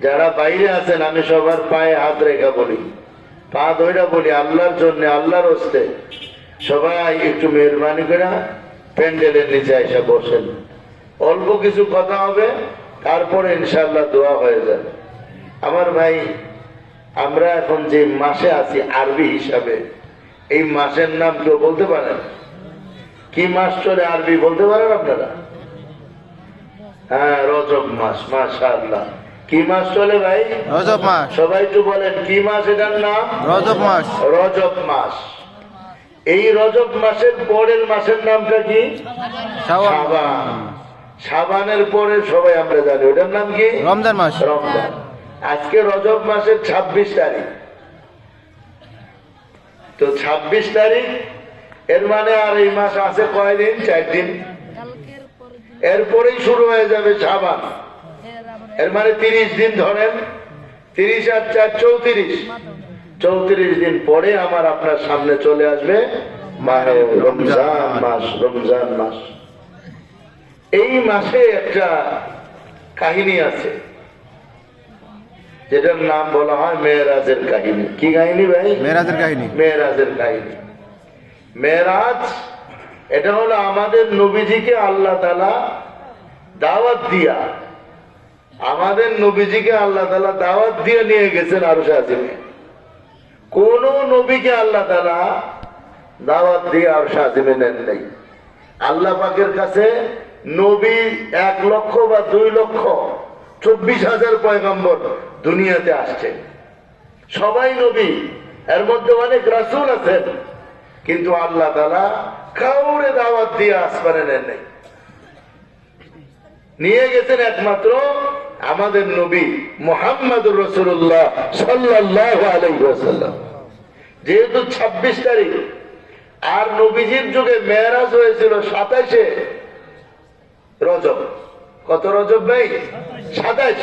যারা বাইরে আছেন আমি সবার পায়ে হাত রেখা বলি, পা ধইরা বলি আল্লাহর জন্য, আল্লাহর হস্তে সবাই একটু মেহরবানি করে প্যান্ডেলের নিচে এসে বসেন। অল্প কিছু কথা হবে, তারপরে ইনশাআল্লাহ দোয়া হয়ে যাবে। আমার ভাই, আমরা এখন যে মাসে আছি আরবি হিসাবে, এই মাসের নাম কেউ বলতে পারেন? কি মাস চলে আরবি বলতে পারেন আপনারা? হ্যাঁ, রজব মাস। মাশাআল্লাহ। কি মাস চলে ভাই? রজব মাস। সবাই একটু বলেন কি মাস এটার নাম? রজব মাস। রজব মাস। এই রজব মাসের পরের মাসের নামটা কি? শাবান। শাবানের পরে সবাই আমরা জানি ওটার নাম কি? রমজান মাস। রমজান। আজকে রজব মাসের 26 তারিখ। তো 26 তারিখ, এর মানে আর এই মাস আছে কয়দিন? 4 দিন। এরপরেই শুরু হয়ে যাবে শাবান। এর মানে 30 দিন ধরেন, 30 আর 4 34। 34 দিন পরে আমার আপনার সামনে চলে আসবে মাহে রমজান মাস। রমজান মাস, এই মাসে একটা কাহিনী আছে যেটার নাম বলা হয় মেরাজের কাহিনী। কি কাহিনী ভাই? মেরাজের কাহিনী। মেরাজের কাহিনী। মেরাজ এটা হলো আমাদের নবীজিকে আল্লাহ তাআলা দাওয়াত দিয়া, আমাদের নবীজিকে আল্লাহ তাআলা দাওয়াত দিয়ে নিয়ে গেছেন আরশে আজিমে। কোন নবীকে আল্লাহ তাআলা দাওয়াত দিয়ে আরশে আজিমে নেন নাই। আল্লাহ পাকের কাছে নবী 1 লক্ষ বা 2 লক্ষ 24,000 পয়গম্বর দুনিয়াতে আসছে, সবাই নবী। এর মধ্যে অনেক রাসূল আছেন, কিন্তু আল্লাহ তাআলা কাউরে দাওয়াত দিয়ে আসমানে নেন নাই। নিয়ে গেছেন একমাত্র আমাদের নবী মুহাম্মদুর রাসূলুল্লাহ সাল্লাল্লাহু আলাইহি ওয়াসাল্লাম। যেহেতু 26 তারিখ, আর নবীজির যুগে মেরাজ হয়েছিল 27-এ রজব। কত রজব ভাই? 27।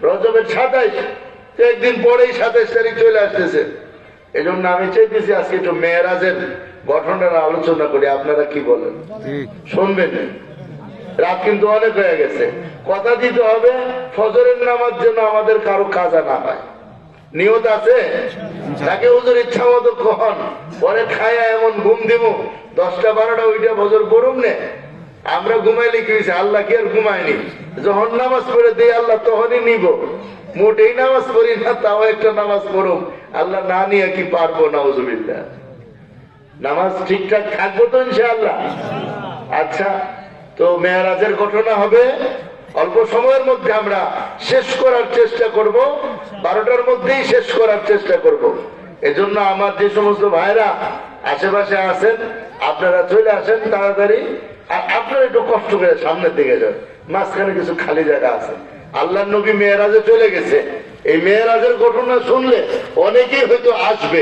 রজবের 27। একদিন পরেই 27 তারিখ চলে আসতেছে। এজন্য আমি চাইতেছি আজকে একটু মেরাজের ঘটনাটা আলোচনা করি। আপনারা কি বলেন? শুনবেন? রাত কিন্তু অনেক হয়ে গেছে। কথা দিতে হবে ফজরের নামাজ যেন আমাদের কারো কাজা না হয়। নিয়ত আছে? তাকে হুজুর ইচ্ছা মতো কখন পরে খায়া এমন ঘুম দিব 10টা 12টা ওইটা ফজর পড়ুম নে। আমরা ঘুমাইলে কি হয়েছে? আল্লাহ কি আর ঘুমায়নি? যখন নামাজ পড়ে দেই আল্লাহ তখনই নিব। মোটেই নামাজ পড়ি না, তাও একটা নামাজ পড়ুম, আল্লাহ না নিয়ে কি পারবো? নাউজুবিল্লাহ। নামাজ ঠিকঠাক থাকবো তো ইনশাআল্লাহ? আচ্ছা, তো মেরাজের ঘটনা হবে অল্প সময়ের মধ্যে আমরা শেষ করার চেষ্টা করব, 12টার মধ্যেই শেষ করার চেষ্টা করব। এজন্য আমার যে সমস্ত ভাইরা আশেপাশে আছেন আপনারা চলে আসেন তাড়াতাড়ি। আর আপনারা একটু কষ্ট করে সামনের দিকে যান, মাঝখানে কিছু খালি জায়গা আছে। আল্লাহর নবী মেরাজে চলে গেছে। এই মেরাজের ঘটনা শুনলে অনেকেই হয়তো আসবে।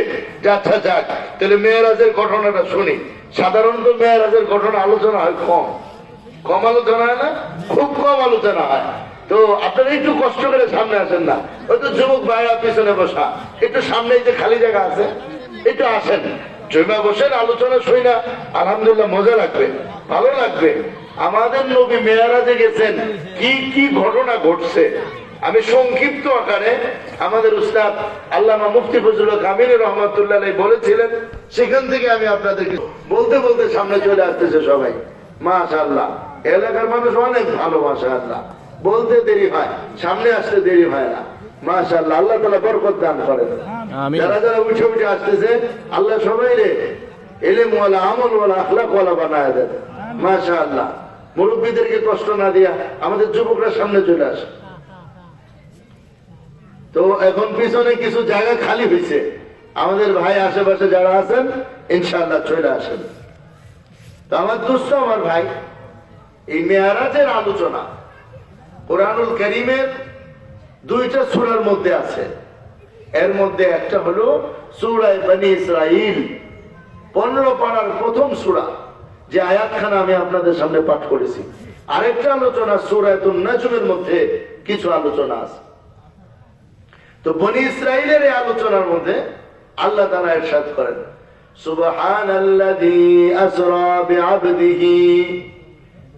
আচ্ছা যাক, তাহলে মেরাজের ঘটনাটা শুনি। সাধারণত মেরাজের ঘটনা আলোচনা হয় কম আলোচনা হয় না? খুব কম আলোচনা হয়। তো আপনারা একটু কষ্ট করে সামনে আসেন না? হয়তো যুবক ভাইরা পিছনে বসা, একটু সামনে যে খালি জায়গা আছে একটু আসেন, জমা বসেন, আলোচনা শুই না আলহামদুলিল্লাহ মজা লাগবে, ভালো লাগবে। আমাদের নবী মেরাজে গেছেন, কি কি ঘটনা ঘটছে আমি সংক্ষিপ্ত আকারে আমাদের উস্তাদ আল্লামা মুফতি ফজলুল হক আমিনী রহমাতুল্লাহ আলাইহি বলেছিলেন, সেখান থেকে আমি আপনাদেরকে বলতে বলতে সামনে চলে আসতেছে সবাই। মাশাআল্লাহ, এলাকার মানুষ অনেক ভালো। মাশাআল্লাহ, বলতে দেরি হয়, সামনে আসতে দেরি হয় না। মাশাআল্লাহ, আল্লাহ তাআলা বরকত দান করেন। যারা যারা উঠে উঠে আসতেছে আল্লাহ সবাই রে ইলম ওয়ালা আমল ওয়ালা আখলাক ওয়ালা বানায় দেন। মাশাআল্লাহ, মুরব্বীদেরকে কষ্ট না দিয়া আমাদের যুবকরা সামনে চলে আসে। তো এখন পিছনে কিছু জায়গা খালি হয়েছে, আমাদের ভাই আশেপাশে যারা আছেন ইনশাআল্লাহ চলে আসেন। তো আমার দোস্ত, আমার ভাই, এই মেরাজের আলোচনা কুরআনুল কারীমের 2টা সূরার মধ্যে আছে। এর মধ্যে একটা হলো সূরা বনী ইসরাঈল, 15 পারার প্রথম সূরা, যে আয়াতখানা আমি আপনাদের সামনে পাঠ করেছি। আরেকটা আলোচনা সূরাতুন নাজমের মধ্যে কিছু আলোচনা আছে। তো বনী ইসরাঈলের এই আলোচনার মধ্যে আল্লাহ তাআলা ইরশাদ করেন, সুবহানাল্লাযী আসরা বিআবদিহি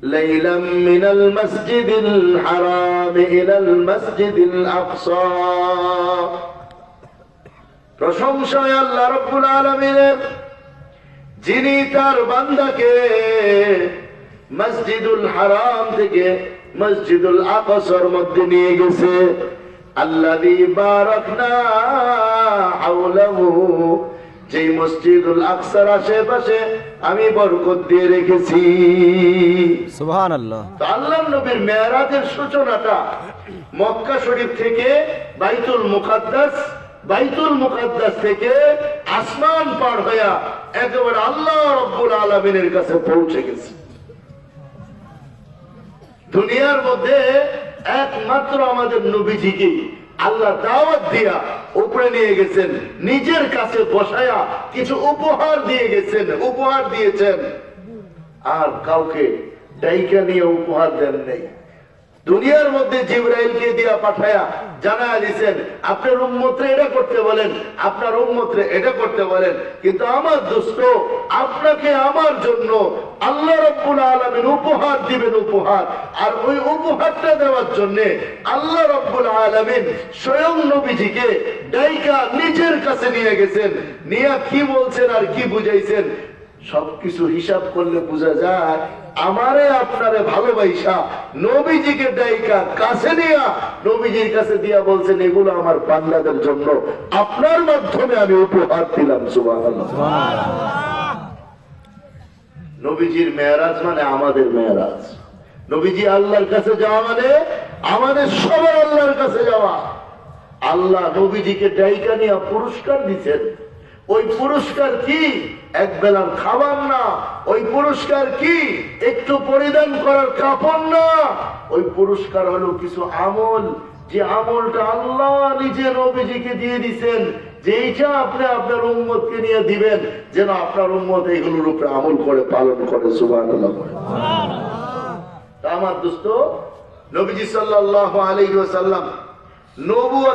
লাইলাম মিনাল মসজিদিল হারাম ইলাল মসজিদিল আকসা। প্রশংসা আল্লাহ রাব্বুল আলামিনের, যিনি তার বান্দাকে মসজিদুল হারাম থেকে মসজিদুল আকসার মধ্যে নিয়ে গেছে। আল্লাযী বারাকনা হাওলাহু, যে মসজিদুল আকসার আশেপাশে আমি বরকত দিয়ে রেখেছি। সুবহানাল্লাহ। তো আল্লাহর নবীর মেরাজের সূচনাটা মক্কা শরীফ থেকে বাইতুল মুকাদ্দাস, বাইতুল মুকাদ্দাস থেকে আসমান পার হইয়া একেবারে আল্লাহ রাব্বুল আলামিনের কাছে পৌঁছে গেছে। দুনিয়ার মধ্যে একমাত্র আমাদের নবীজিকে আল্লাহ দাওয়াত দিয়া উপরে নিয়ে গেছেন, নিজের কাছে বসায়া কিছু উপহার দিয়ে গেছেন, উপহার দিয়েছেন, আর কাউকে ডাইকা নিয়ে উপহার দেন নাই। দুনিয়ার মধ্যে জিবরাইলকে দিয়া পাঠায়া জানায়া দিয়েছেন আপনার উম্মতরে এটা করতে বলেন, আপনার উম্মতরে এটা করতে বলেন। কিন্তু আমার দোস্ত, আপনাকে আমার জন্য আল্লাহ রাব্বুল আলামিন উপহার দিবেন, উপহার। আর ওই উপহারটা দেওয়ার জন্য আল্লাহ রাব্বুল আলামিন স্বয়ং নবীজিকে ডাইকা নিজের কাছে নিয়ে গেছেন। নিয়া কি বলছেন আর কি বুঝাইছেন সবকিছু হিসাব করলে বোঝা যায় আমারে আপনারে ভালোবাসা নবীজিকে ডাইকা কাছে নিয়া নবীজির কাছে দিয়া বলছেন এগুলো আমার বান্দাদের জন্য, আপনার মাধ্যমে আমি উপহার দিলাম। সুবহানাল্লাহ। নবীজির মেরাজ মানে আমাদের মেরাজ। নবীজি আল্লাহর কাছে যাওয়া মানে আমাদের সবার আল্লাহর কাছে যাওয়া। আল্লাহ নবীজিকে ডাইকা নিয়া পুরস্কার দিচ্ছেন। ওই পুরস্কার কি? এক বেলার খাবার না। ওই পুরস্কার কি? একটু পরিধান করার কাপড় না। ওই পুরস্কার হলো কিছু আমল, যে আমলটা আল্লাহ নিজে নবীজিকে দিয়ে দিচ্ছেন, যেইটা আপনি আপনার উম্মতকে নিয়ে দিবেন যেন আপনার উম্মত এইগুলোর উপরে আমল করে পালন করে। সুবহানাল্লাহ। আমার দোস্ত, নবীজি সাল্লাল্লাহু আলাইহি ওয়াসাল্লাম নবুয়ত